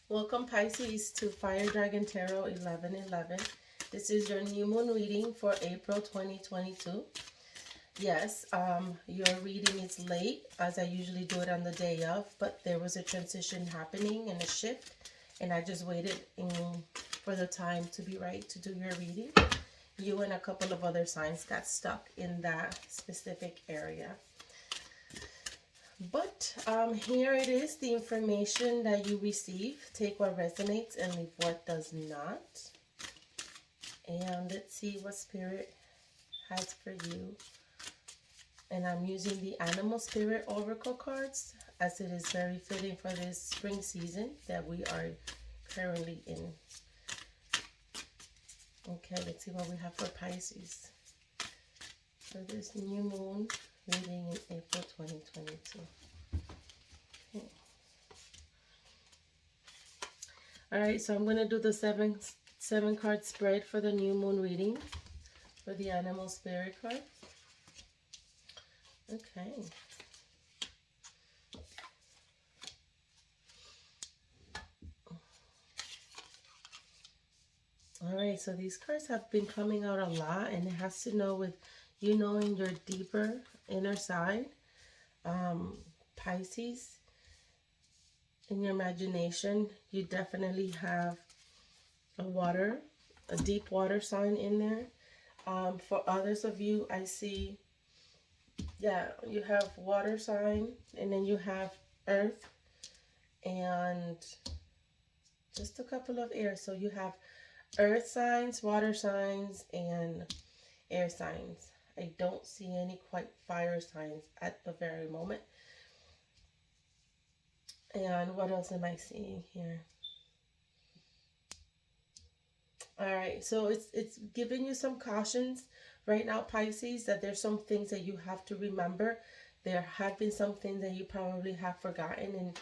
Welcome Pisces to Fire Dragon Tarot 1111. This is your new moon reading for April 2022. Yes, your reading is late as I usually do it on the day of, but there was a transition happening and a shift, and I just waited for the time to be right to do your reading. You and a couple of other signs got stuck in that specific area. But here it is, the information that you receive. Take what resonates and leave what does not. And let's see what Spirit has for you. And I'm using the Animal Spirit Oracle cards as it is very fitting for this spring season that we are currently in. Okay, let's see what we have for Pisces for this new moon reading in April 2022. Okay. All right, so I'm going to do the seven card spread for the new moon reading for the Animal Spirit card. Okay. All right, so these cards have been coming out a lot, and it has to know with you knowing your deeper inner side. Pisces, in your imagination, you definitely have a deep water sign in there. For others of you, I see, yeah, you have water sign, and then you have earth, and just a couple of air. So you have earth signs, water signs, and air signs. I don't see any quite fire signs at the very moment. And what else am I seeing here? All right, so it's giving you some cautions right now, Pisces, that there's some things that you have to remember. There have been some things that you probably have forgotten, and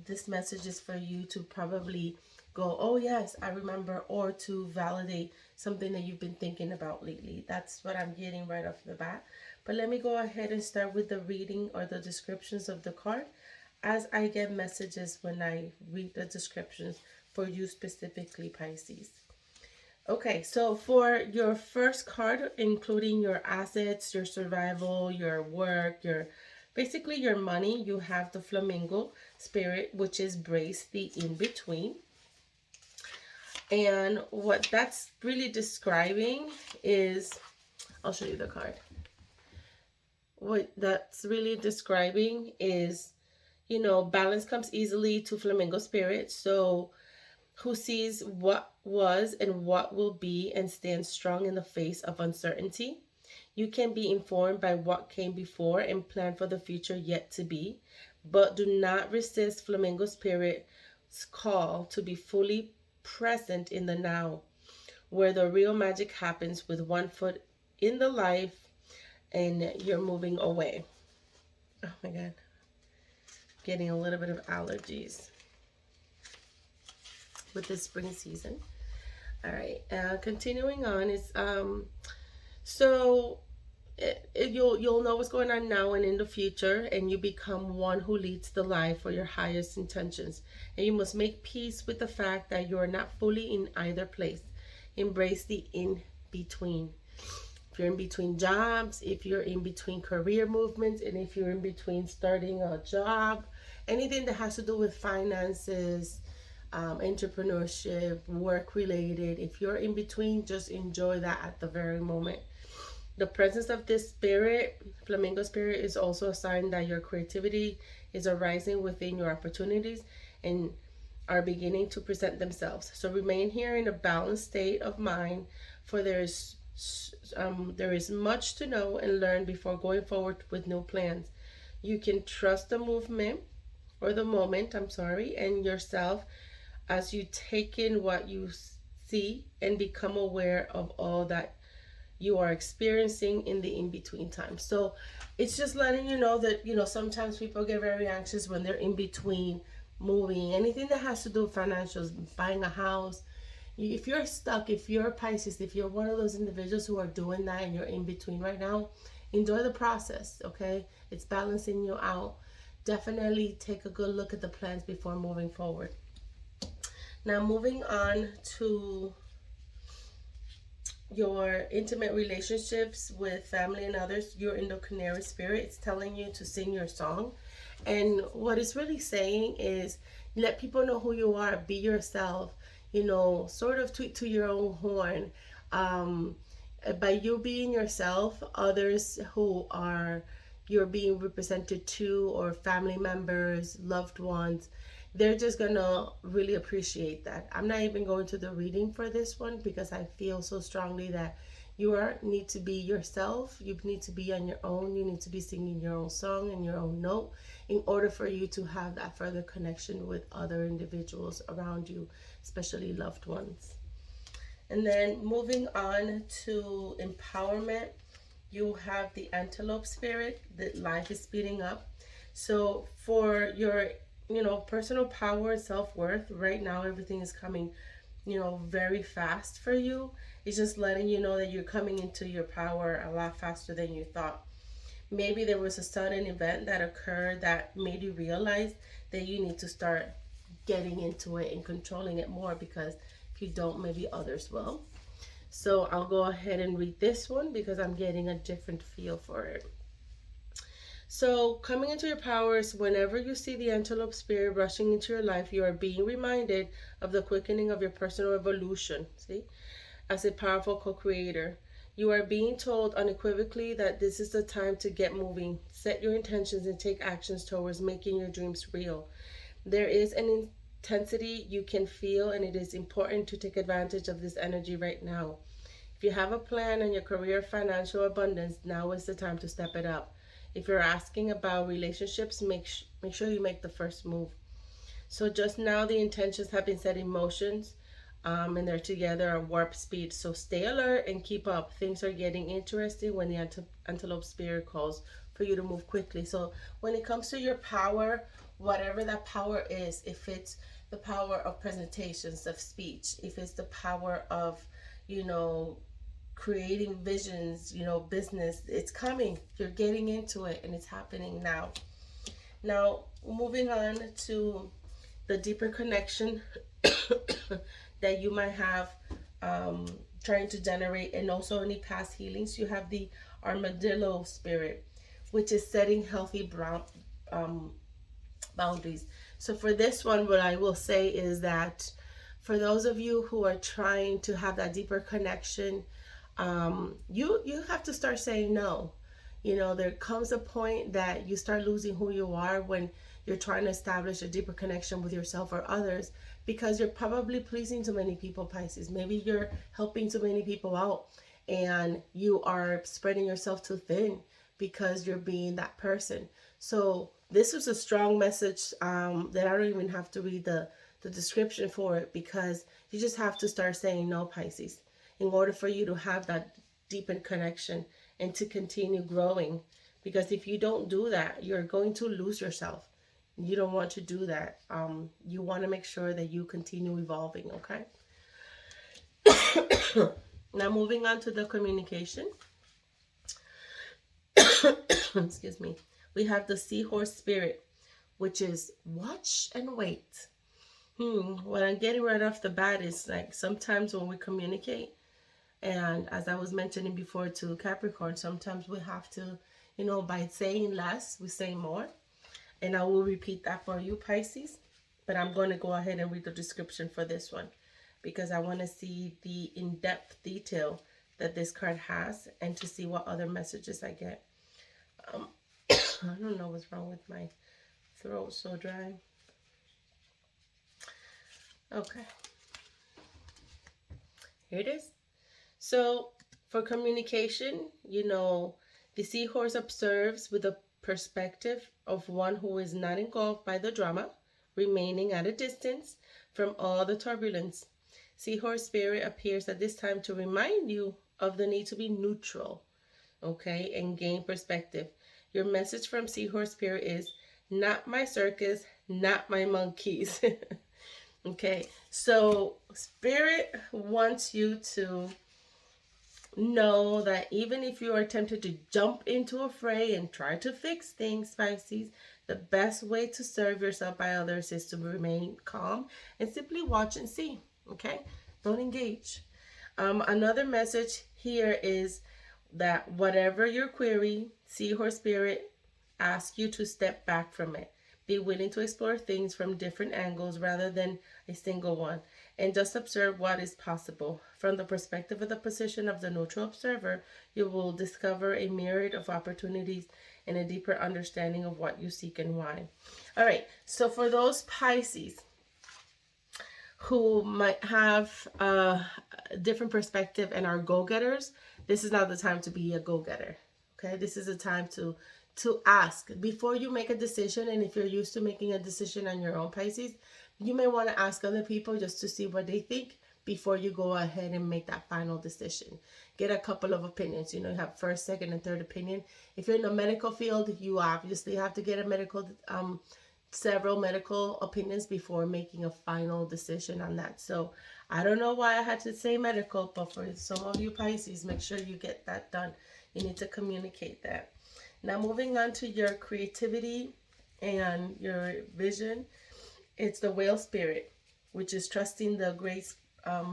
this message is for you to probably go, oh yes, I remember, or to validate something that you've been thinking about lately. That's what I'm getting right off the bat. But let me go ahead and start with the reading or the descriptions of the card as I get messages when I read the descriptions for you specifically, Pisces. Okay, so for your first card, including your assets, your survival, your work, basically your money, you have the Flamingo Spirit, which is brace the in-between. And what that's really describing is, I'll show you the card. What that's really describing is, you know, balance comes easily to Flamingo Spirit. So who sees what was and what will be and stands strong in the face of uncertainty. You can be informed by what came before and plan for the future yet to be, but do not resist Flamingo Spirit's call to be fully present in the now, where the real magic happens with one foot in the life and you're moving away. Oh my God. Getting a little bit of allergies with this spring season. All right, continuing on is so you'll know what's going on now and in the future, and you become one who leads the life for your highest intentions. And you must make peace with the fact that you are not fully in either place. Embrace the in-between. If you're in between jobs, if you're in between career movements, and if you're in between starting a job, anything that has to do with finances, entrepreneurship, work related, if you're in between, just enjoy that at the very moment. The presence of this spirit, Flamingo Spirit, is also a sign that your creativity is arising within your opportunities and are beginning to present themselves. So remain here in a balanced state of mind, for there is much to know and learn before going forward with new plans. You can trust the movement or the moment, and yourself as you take in what you see and become aware of all that you are experiencing in the in-between time. So it's just letting you know that, you know, sometimes people get very anxious when they're in between moving, anything that has to do with financials, buying a house. If you're stuck, if you're Pisces, if you're one of those individuals who are doing that and you're in between right now, enjoy the process, okay? It's balancing you out. Definitely take a good look at the plans before moving forward. Now moving on to your intimate relationships with family and others, you're in the Canary Spirit. It's telling you to sing your song. And what it's really saying is let people know who you are, be yourself, sort of to your own horn. Um, by you being yourself, others who are you're being represented to, or family members, loved ones, they're just gonna really appreciate that. I'm not even going to the reading for this one because I feel so strongly that need to be yourself. You need to be on your own. You need to be singing your own song and your own note in order for you to have that further connection with other individuals around you, especially loved ones. And then moving on to empowerment, you have the Antelope Spirit, that life is speeding up. So for your personal power and self-worth, right now everything is coming very fast for you. It's just letting you know that you're coming into your power a lot faster than you thought. Maybe there was a sudden event that occurred that made you realize that you need to start getting into it and controlling it more, because if you don't, maybe others will. So I'll go ahead and read this one because I'm getting a different feel for it. So, coming into your powers, whenever you see the Antelope Spirit rushing into your life, you are being reminded of the quickening of your personal evolution. See? As a powerful co-creator, you are being told unequivocally that this is the time to get moving, set your intentions, and take actions towards making your dreams real. There is an intensity you can feel, and it is important to take advantage of this energy right now. If you have a plan on your career, financial abundance, now is the time to step it up. If you're asking about relationships, make sure you make the first move. So just now the intentions have been set in motions, and they're together at warp speed. So stay alert and keep up. Things are getting interesting when the Antelope Spirit calls for you to move quickly. So when it comes to your power, whatever that power is, if it's the power of presentations, of speech, if it's the power of, creating visions, business, it's coming. You're getting into it and it's happening now. Now, moving on to the deeper connection that you might have trying to generate, and also any past healings, you have the Armadillo Spirit, which is setting healthy boundaries. So for this one, what I will say is that for those of you who are trying to have that deeper connection, you have to start saying no. There comes a point that you start losing who you are when you're trying to establish a deeper connection with yourself or others, because you're probably pleasing too many people, Pisces. Maybe you're helping too many people out and you are spreading yourself too thin because you're being that person. So this was a strong message that I don't even have to read the description for it, because you just have to start saying no, Pisces, in order for you to have that deepened connection and to continue growing. Because if you don't do that, you're going to lose yourself. You don't want to do that. You want to make sure that you continue evolving, okay? Now moving on to the communication. Excuse me. We have the Seahorse Spirit, which is watch and wait. What I'm getting right off the bat is like sometimes when we communicate, and as I was mentioning before to Capricorn, sometimes we have to, by saying less, we say more. And I will repeat that for you, Pisces. But I'm going to go ahead and read the description for this one, because I want to see the in-depth detail that this card has and to see what other messages I get. I don't know what's wrong with my throat, so dry. Okay. Here it is. So for communication, the seahorse observes with a perspective of one who is not engulfed by the drama, remaining at a distance from all the turbulence. Seahorse Spirit appears at this time to remind you of the need to be neutral, okay, and gain perspective. Your message from Seahorse Spirit is, not my circus, not my monkeys. Okay, so Spirit wants you to know that even if you are tempted to jump into a fray and try to fix things, Pisces, The best way to serve yourself by others is to remain calm and simply watch and see. Okay? Don't engage. Another message here is that whatever your query, seahorse spirit asks you to step back from it. Be willing to explore things from different angles rather than a single one, and just observe what is possible. From the perspective of the position of the neutral observer, you will discover a myriad of opportunities and a deeper understanding of what you seek and why. All right, so for those Pisces who might have a different perspective and are go-getters, this is not the time to be a go-getter. Okay, this is a time to ask before you make a decision. And if you're used to making a decision on your own, Pisces, you may want to ask other people just to see what they think before you go ahead and make that final decision. Get a couple of opinions. You have first, second, and third opinion. If you're in the medical field, you obviously have to get a several medical opinions before making a final decision on that. So I don't know why I had to say medical, but for some of you Pisces, make sure you get that done. You need to communicate that. Now moving on to your creativity and your vision, it's the whale spirit, which is trusting the great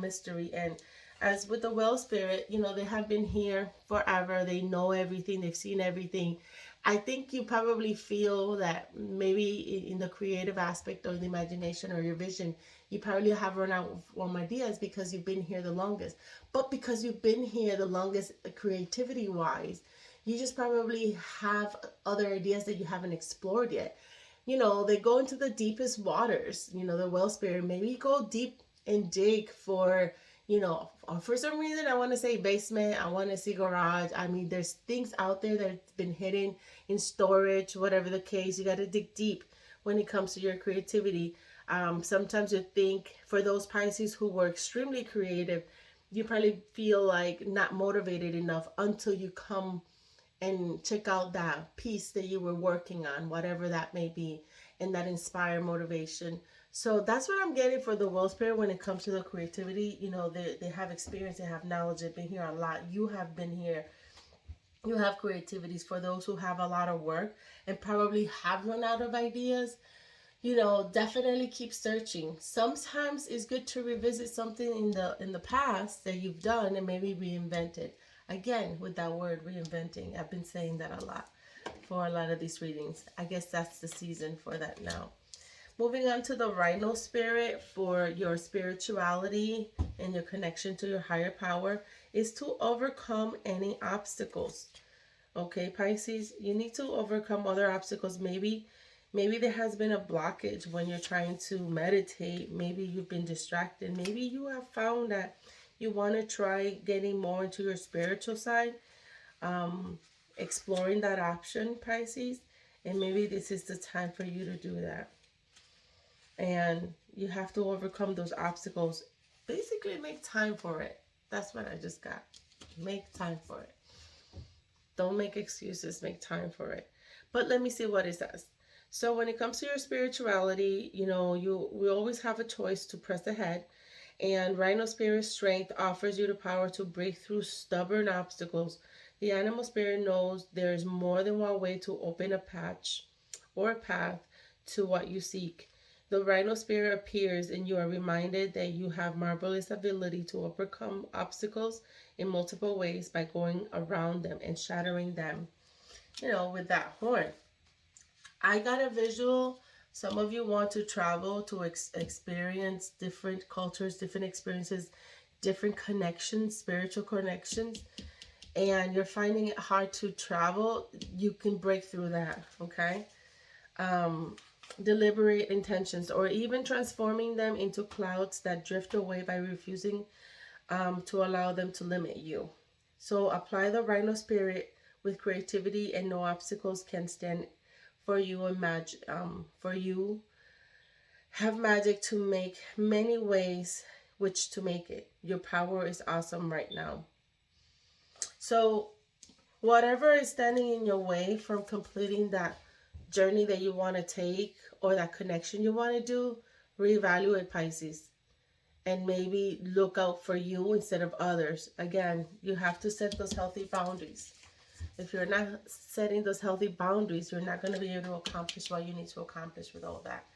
mystery. And as with the whale spirit, they have been here forever. They know everything. They've seen everything. I think you probably feel that maybe in the creative aspect or the imagination or your vision, you probably have run out of ideas because you've been here the longest. But because you've been here the longest creativity-wise, you just probably have other ideas that you haven't explored yet. They go into the deepest waters, the whale spirit. Maybe go deep and dig for, for some reason, I want to say basement. I want to see garage. I mean, there's things out there that's been hidden in storage, whatever the case. You got to dig deep when it comes to your creativity. Sometimes you think for those Pisces who were extremely creative, you probably feel like not motivated enough until you come and check out that piece that you were working on, whatever that may be, and that inspire motivation. So that's what I'm getting for the whale spirit when it comes to the creativity. They have experience, they have knowledge, they've been here a lot. You have been here. You have creativities. For those who have a lot of work and probably have run out of ideas, definitely keep searching. Sometimes it's good to revisit something in the past that you've done and maybe reinvent it. Again, with that word, reinventing. I've been saying that a lot for a lot of these readings. I guess that's the season for that now. Moving on to the Rhino Spirit for your spirituality and your connection to your higher power is to overcome any obstacles. Okay, Pisces, you need to overcome other obstacles. Maybe there has been a blockage when you're trying to meditate. Maybe you've been distracted. Maybe you have found that you want to try getting more into your spiritual side, exploring that option, Pisces, and maybe this is the time for you to do that. And you have to overcome those obstacles. Basically, make time for it. That's what I just got. Make time for it. Don't make excuses. Make time for it. But let me see what it says. So when it comes to your spirituality, we always have a choice to press ahead. And Rhino Spirit strength offers you the power to break through stubborn obstacles. The animal spirit knows there is more than one way to open a patch or a path to what you seek. The Rhino Spirit appears and you are reminded that you have marvelous ability to overcome obstacles in multiple ways by going around them and shattering them, with that horn. I got a visual. Some of you want to travel to experience different cultures, different experiences, different connections, spiritual connections, and you're finding it hard to travel. You can break through that, okay? Deliberate intentions, or even transforming them into clouds that drift away by refusing to allow them to limit you. So apply the Rhino Spirit with creativity, and no obstacles can stand for you. For you have magic to make many ways which to make it. Your power is awesome right now. So whatever is standing in your way from completing that journey that you want to take or that connection you want to do, reevaluate, Pisces, and maybe look out for you instead of others. Again, you have to set those healthy boundaries. If you're not setting those healthy boundaries, you're not going to be able to accomplish what you need to accomplish with all that.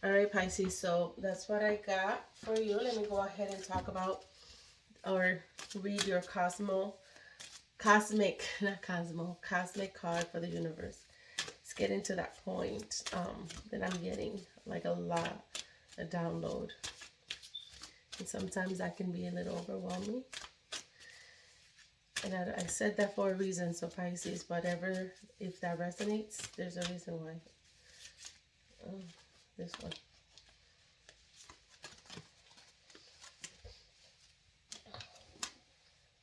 All right, Pisces, so that's what I got for you. Let me go ahead and talk about or read your cosmic card for the universe. Let's get into that point that I'm getting like a download. And sometimes that can be a little overwhelming. And I said that for a reason. So Pisces, whatever, if that resonates, there's a reason why. This one.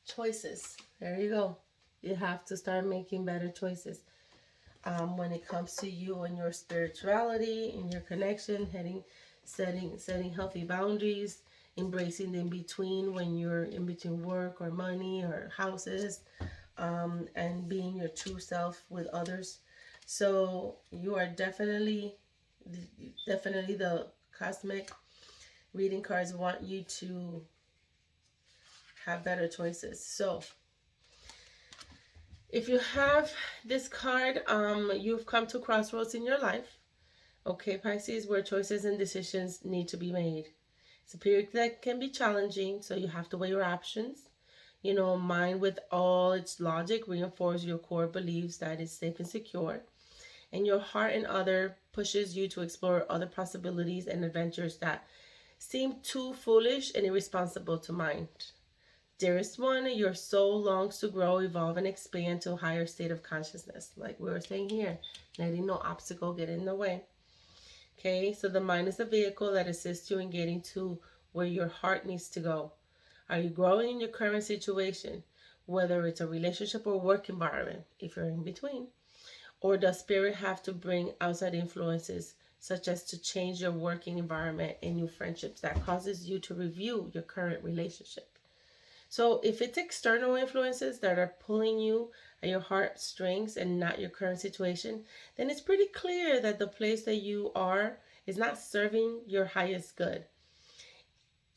Choices. There you go. You have to start making better choices. When it comes to you and your spirituality and your connection, setting healthy boundaries, embracing the in-between when you're in between work or money or houses, and being your true self with others. So you are definitely the cosmic reading cards want you to have better choices. So if you have this card, you've come to crossroads in your life. Okay, Pisces, where choices and decisions need to be made. It's a period that can be challenging, so you have to weigh your options. You know, mind with all its logic reinforce your core beliefs that it's safe and secure. And your heart and other pushes you to explore other possibilities and adventures that seem too foolish and irresponsible to mind. Dearest one, your soul longs to grow, evolve, and expand to a higher state of consciousness. Like we were saying here, letting no obstacle get in the way. Okay, so the mind is a vehicle that assists you in getting to where your heart needs to go. Are you growing in your current situation, whether it's a relationship or work environment, if you're in between? Or does spirit have to bring outside influences, such as to change your working environment and new friendships that causes you to review your current relationship? So if it's external influences that are pulling you at your heartstrings and not your current situation, then it's pretty clear that the place that you are is not serving your highest good.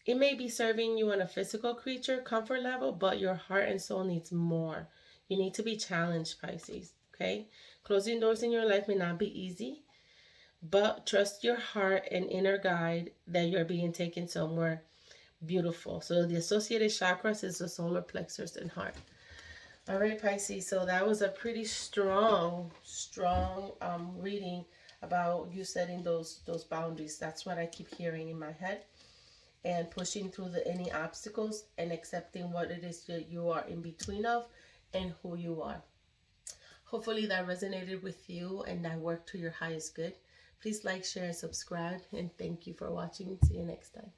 It may be serving you on a physical creature comfort level, but your heart and soul needs more. You need to be challenged, Pisces, okay? Closing doors in your life may not be easy, but trust your heart and inner guide that you're being taken somewhere beautiful. So the associated chakras is the solar plexus and heart. All right, Pisces. So that was a pretty strong reading about you setting those boundaries. That's what I keep hearing in my head, and pushing through any obstacles and accepting what it is that you are in between of and who you are. Hopefully that resonated with you and that worked to your highest good. Please like, share, and subscribe. And thank you for watching. See you next time.